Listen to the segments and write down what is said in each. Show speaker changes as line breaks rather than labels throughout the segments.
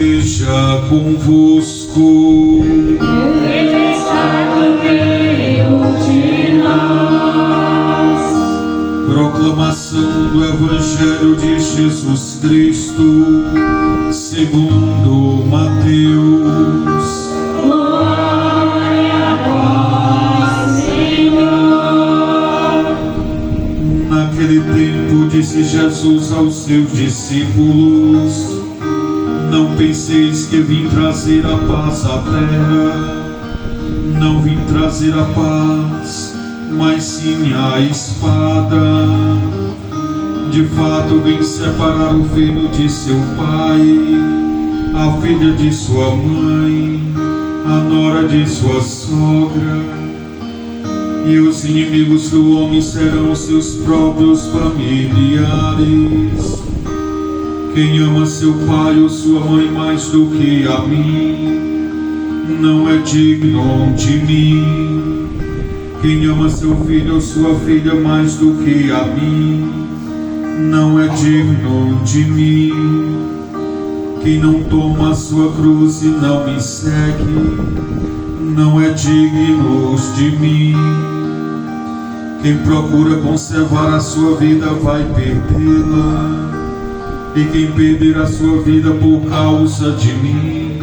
Esteja convosco.
Ele está no meio de nós.
Proclamação do Evangelho de Jesus Cristo segundo Mateus.
Glória a vós, Senhor.
Naquele tempo disse Jesus aos seus discípulos: não penseis que vim trazer a paz à terra. Não vim trazer a paz, mas sim a espada. De fato vim separar o filho de seu pai, a filha de sua mãe, a nora de sua sogra. E os inimigos do homem serão seus próprios familiares. Quem ama seu pai ou sua mãe mais do que a mim, não é digno de mim. Quem ama seu filho ou sua filha mais do que a mim, não é digno de mim. Quem não toma a sua cruz e não me segue, não é digno de mim. Quem procura conservar a sua vida vai perdê-la. E quem perder a sua vida por causa de mim,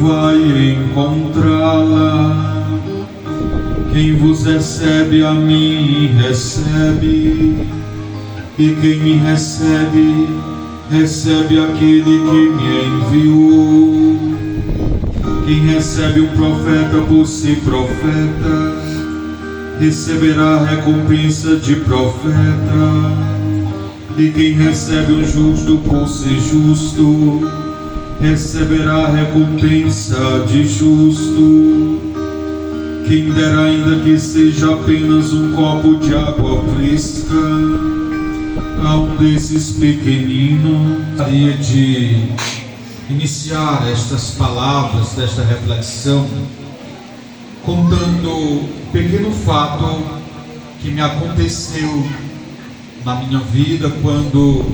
vai encontrá-la. Quem vos recebe a mim, recebe. E quem me recebe, recebe aquele que me enviou. Quem recebe um profeta por ser profeta, receberá a recompensa de profeta. E quem recebe o justo por ser justo, receberá a recompensa de justo. Quem dera ainda que seja apenas um copo de água fresca a um desses pequeninos. Gostaria de iniciar estas palavras desta reflexão contando um pequeno fato que me aconteceu na minha vida quando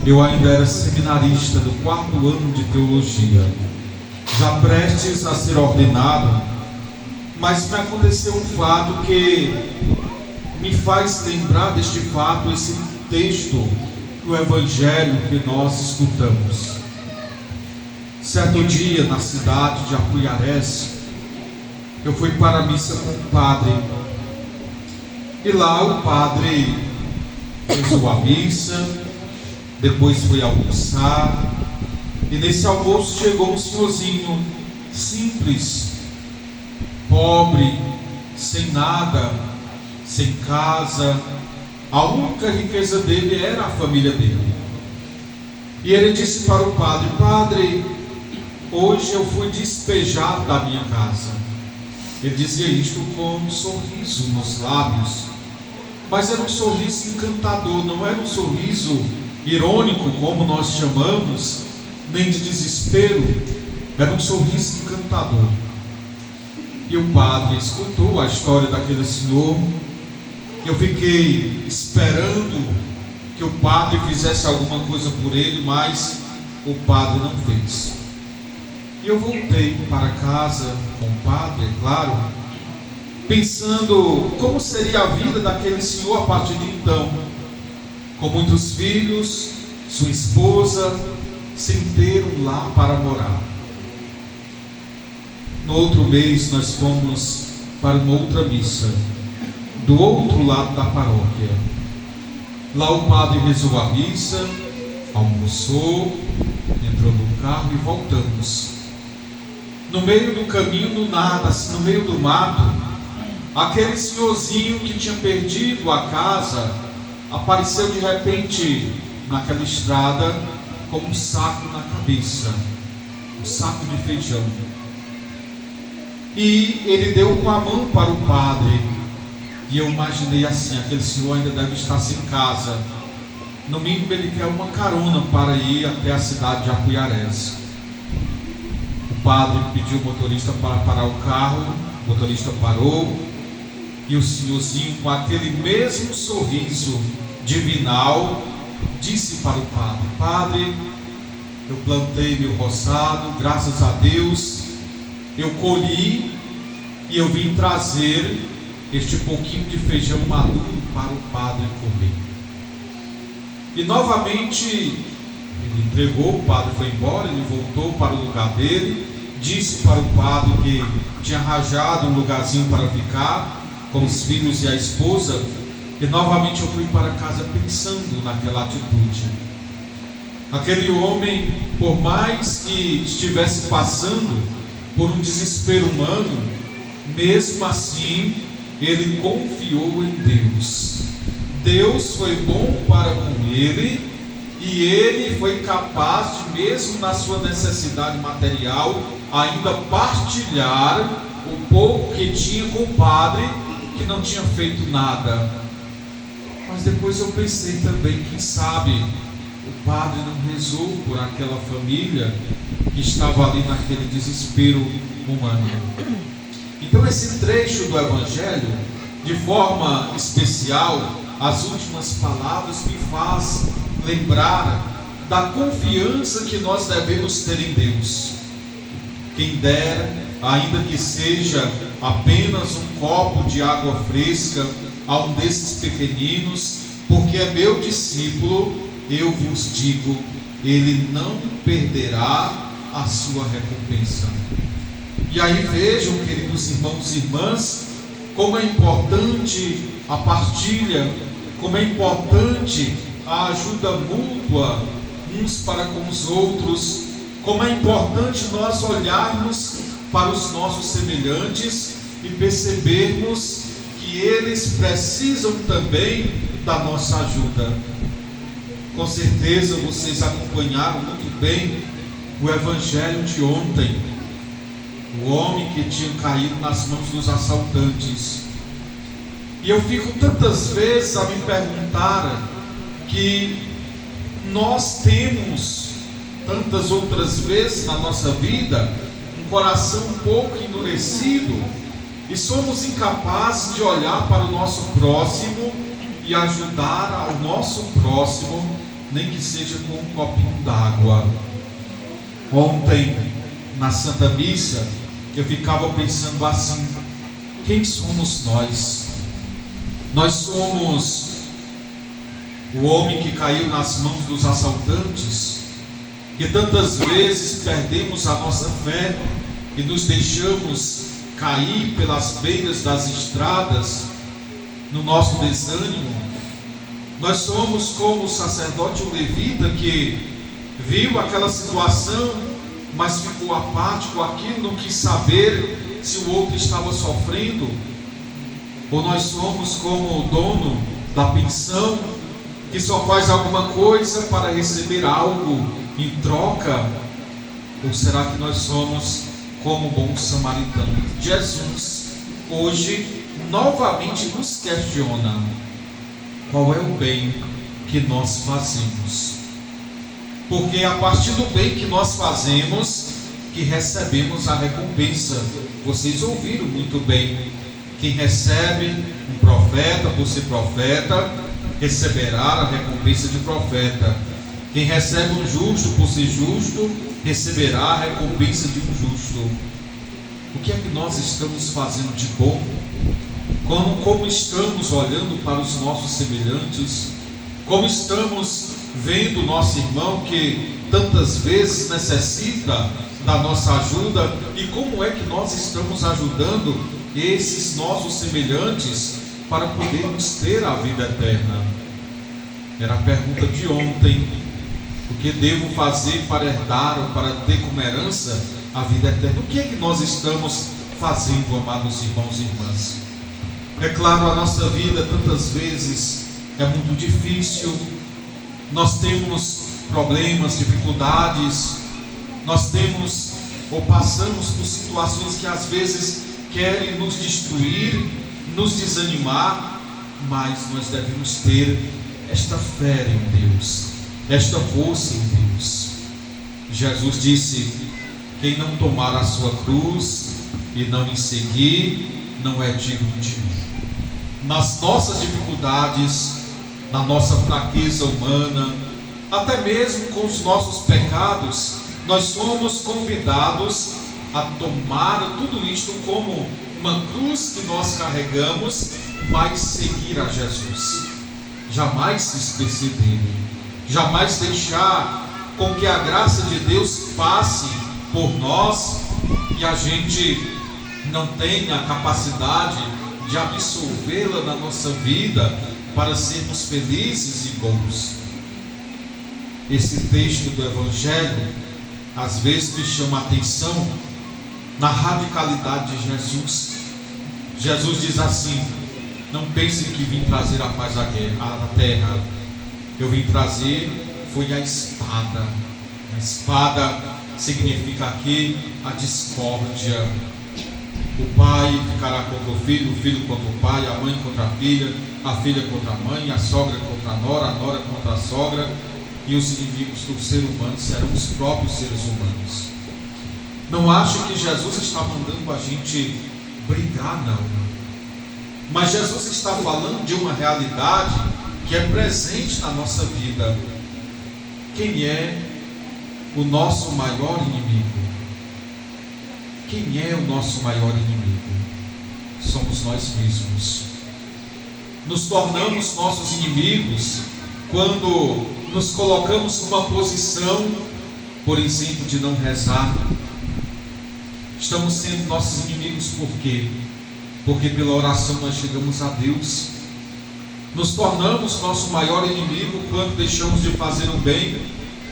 eu ainda era seminarista do 4º ano de teologia, já prestes a ser ordenado. Mas me aconteceu um fato que me faz lembrar deste fato, esse texto do Evangelho que nós escutamos. Certo dia, na cidade de Apuiarés, eu fui para a missa com o padre, e lá o padre rezou a missa, depois foi almoçar, e nesse almoço chegou um senhorzinho simples, pobre, sem nada, sem casa. A única riqueza dele era a família dele. E ele disse para o padre: padre, hoje eu fui despejado da minha casa. Ele dizia isto com um sorriso nos lábios, mas era um sorriso encantador, não era um sorriso irônico, como nós chamamos, nem de desespero. Era um sorriso encantador. E o padre escutou a história daquele senhor. Eu fiquei esperando que o padre fizesse alguma coisa por ele, mas o padre não fez. E eu voltei para casa com o padre, é claro, pensando como seria a vida daquele senhor a partir de então, com muitos filhos, sua esposa, sem ter um lar para morar. No outro mês nós fomos para uma outra missa, do outro lado da paróquia. Lá o padre rezou a missa, almoçou, entrou no carro e voltamos. No meio do caminho, do nada, no meio do mato, aquele senhorzinho que tinha perdido a casa apareceu de repente naquela estrada com um saco na cabeça, um saco de feijão. E ele deu com a mão para o padre. E eu imaginei assim: aquele senhor ainda deve estar sem casa. No mínimo ele quer uma carona para ir até a cidade de Apuiarés. O padre pediu ao motorista para parar o carro. O motorista parou. E o senhorzinho, com aquele mesmo sorriso divinal, disse para o padre: padre, eu plantei meu roçado, graças a Deus, eu colhi e eu vim trazer este pouquinho de feijão maduro para o padre comer. E novamente ele entregou, o padre foi embora, ele voltou para o lugar dele, disse para o padre que tinha arranjado um lugarzinho para ficar com os filhos e a esposa, e novamente eu fui para casa pensando naquela atitude. Aquele homem, por mais que estivesse passando por um desespero humano, mesmo assim ele confiou em Deus. Deus foi bom para com ele, e ele foi capaz de, mesmo na sua necessidade material, ainda partilhar o pouco que tinha com o padre, que não tinha feito nada. Mas depois eu pensei também, quem sabe o padre não rezou por aquela família que estava ali naquele desespero humano. Então esse trecho do Evangelho, de forma especial, as últimas palavras me faz lembrar da confiança que nós devemos ter em Deus. Quem dera, ainda que seja apenas um copo de água fresca a um desses pequeninos, porque é meu discípulo, eu vos digo, ele não perderá a sua recompensa. E aí vejam, queridos irmãos e irmãs, como é importante a partilha, como é importante a ajuda mútua uns para com os outros, como é importante nós olharmos para os nossos semelhantes e percebermos que eles precisam também da nossa ajuda. Com certeza vocês acompanharam muito bem o Evangelho de ontem, o homem que tinha caído nas mãos dos assaltantes. E eu fico tantas vezes a me perguntar que nós temos tantas outras vezes na nossa vida um coração um pouco endurecido e somos incapazes de olhar para o nosso próximo e ajudar ao nosso próximo, nem que seja com um copinho d'água. Ontem, na Santa Missa, eu ficava pensando assim: quem somos nós? Nós somos o homem que caiu nas mãos dos assaltantes, que tantas vezes perdemos a nossa fé e nos deixamos cair pelas beiras das estradas no nosso desânimo. Nós somos como o sacerdote levita que viu aquela situação, mas ficou apático àquilo, não quis saber se o outro estava sofrendo. Ou nós somos como o dono da pensão, que só faz alguma coisa para receber algo em troca? Ou será que nós somos como o bom samaritano? Jesus hoje novamente nos questiona: qual é o bem que nós fazemos? Porque é a partir do bem que nós fazemos que recebemos a recompensa. Vocês ouviram muito bem: quem recebe um profeta por ser profeta, receberá a recompensa de profeta. Quem recebe um justo por ser justo, receberá a recompensa de um justo. O que é que nós estamos fazendo de bom? Como estamos olhando para os nossos semelhantes? Como estamos vendo o nosso irmão que tantas vezes necessita da nossa ajuda? E como é que nós estamos ajudando esses nossos semelhantes para podermos ter a vida eterna? Era a pergunta de ontem: o que devo fazer para herdar ou para ter como herança a vida eterna? O que é que nós estamos fazendo, amados irmãos e irmãs? É claro, a nossa vida tantas vezes é muito difícil, nós temos problemas, dificuldades, nós temos ou passamos por situações que às vezes querem nos destruir, nos desanimar, mas nós devemos ter esta fé em Deus, esta força em Deus. Jesus disse: quem não tomar a sua cruz e não me seguir, não é digno de mim. Nas nossas dificuldades, na nossa fraqueza humana, Até mesmo com os nossos pecados, nós somos convidados a tomar tudo isto como uma cruz que nós carregamos, mas seguir a Jesus. Jamais se esquecer dele, jamais deixar com que a graça de Deus passe por nós e a gente não tenha a capacidade de absorvê-la na nossa vida para sermos felizes e bons. Esse texto do Evangelho às vezes me chama a atenção na radicalidade de Jesus. Jesus diz assim: não pensem que vim trazer a paz à terra. Eu vim trazer foi a espada. A espada significa aqui a discórdia. O pai ficará contra o filho contra o pai, a mãe contra a filha contra a mãe, a sogra contra a nora contra a sogra, e os inimigos do ser humano serão os próprios seres humanos. Não acho que Jesus está mandando a gente brigar, não. Mas Jesus está falando de uma realidade que é presente na nossa vida. Quem é o nosso maior inimigo? Quem é o nosso maior inimigo? Somos nós mesmos. Nos tornamos nossos inimigos quando nos colocamos numa posição, por exemplo, de não rezar. Estamos sendo nossos inimigos por quê? Porque pela oração nós chegamos a Deus. Nos tornamos nosso maior inimigo quando deixamos de fazer o bem,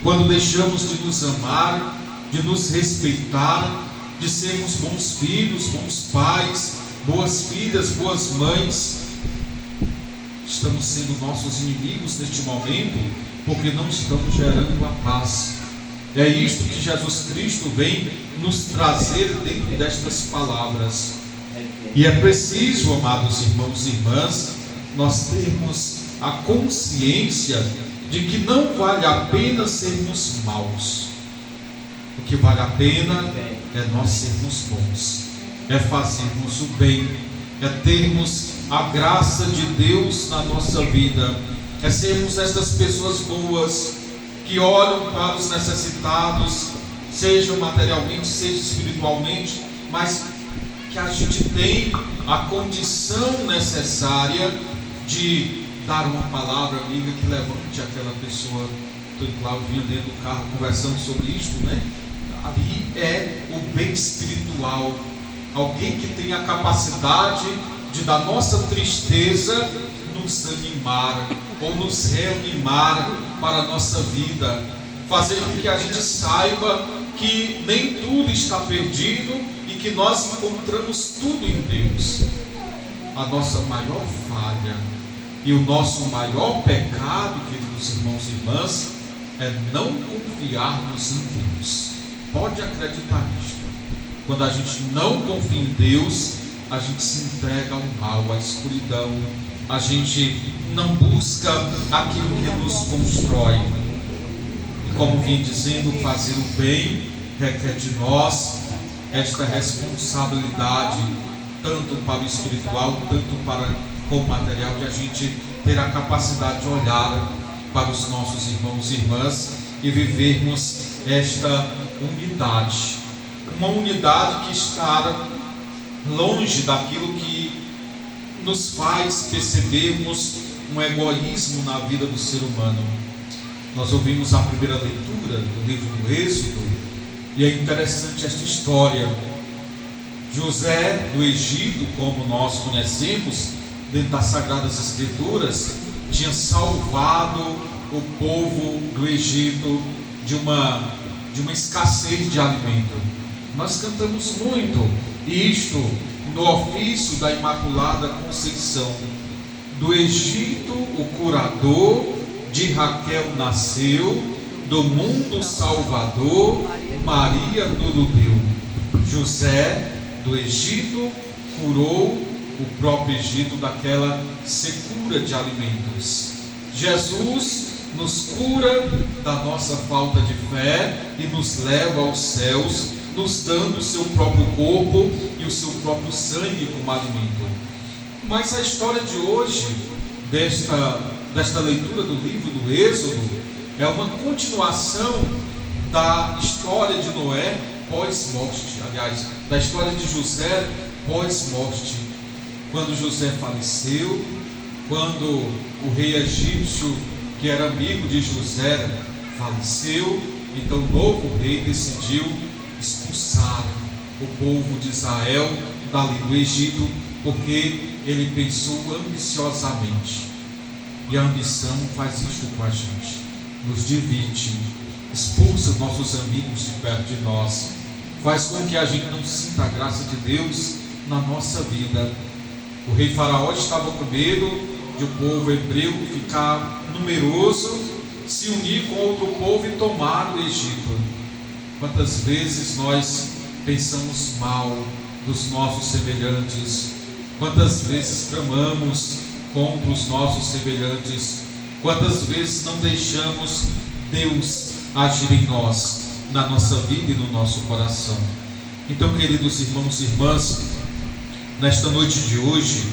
quando deixamos de nos amar, de nos respeitar, de sermos bons filhos, bons pais, boas filhas, boas mães. Estamos sendo nossos inimigos neste momento, porque não estamos gerando a paz. É isto que Jesus Cristo vem nos trazer dentro destas palavras. E é preciso, amados irmãos e irmãs, nós termos a consciência de que não vale a pena sermos maus. O que vale a pena é nós sermos bons, é fazermos o bem, é termos a graça de Deus na nossa vida, é sermos estas pessoas boas que olham para os necessitados, sejam materialmente, seja espiritualmente, mas que a gente tem a condição necessária de dar uma palavra amiga que levante aquela pessoa. Cláudio vinha dentro do carro conversando sobre isto, né? Ali é o bem espiritual, alguém que tem a capacidade de, da nossa tristeza, nos animar ou nos reanimar para a nossa vida, fazer com que a gente saiba que nem tudo está perdido e que nós encontramos tudo em Deus. A nossa maior falha e o nosso maior pecado, queridos irmãos e irmãs, é não confiarmos em Deus. Pode acreditar nisto. Quando a gente não confia em Deus, a gente se entrega ao mal, à escuridão. A gente não busca aquilo que nos constrói. E como vim dizendo, fazer o bem requer de nós esta responsabilidade, tanto para o espiritual, tanto para o material, de a gente ter a capacidade de olhar para os nossos irmãos e irmãs e vivermos esta unidade. Uma unidade que está longe daquilo que nos faz percebermos um egoísmo na vida do ser humano. Nós ouvimos a primeira leitura do livro do Êxodo e é interessante esta história. José do Egito, como nós conhecemos dentro das Sagradas Escrituras, tinha salvado o povo do Egito de uma escassez de alimento. Nós cantamos muito isto no ofício da Imaculada Conceição. Do Egito o curador, de Raquel nasceu, do mundo salvador, Maria tudo deu. José do Egito curou o próprio Egito daquela secura de alimentos. Jesus nos cura da nossa falta de fé e nos leva aos céus, nos dando o seu próprio corpo e o seu próprio sangue como alimento. Mas a história de hoje, desta leitura do livro do Êxodo, é uma continuação da história de Noé pós-morte, aliás, da história de José pós-morte. Quando José faleceu, quando o rei egípcio, que era amigo de José, faleceu, então o novo rei decidiu expulsar o povo de Israel dali do Egito, porque ele pensou ambiciosamente. E a ambição faz isso com a gente, nos divide, expulsa nossos amigos de perto de nós, faz com que a gente não sinta a graça de Deus na nossa vida. O rei Faraó estava com medo de o povo hebreu ficar numeroso, se unir com outro povo e tomar o Egito. Quantas vezes nós pensamos mal dos nossos semelhantes, quantas vezes tramamos contra os nossos semelhantes, quantas vezes não deixamos Deus agir em nós, na nossa vida e no nosso coração. Então, queridos irmãos e irmãs, nesta noite de hoje,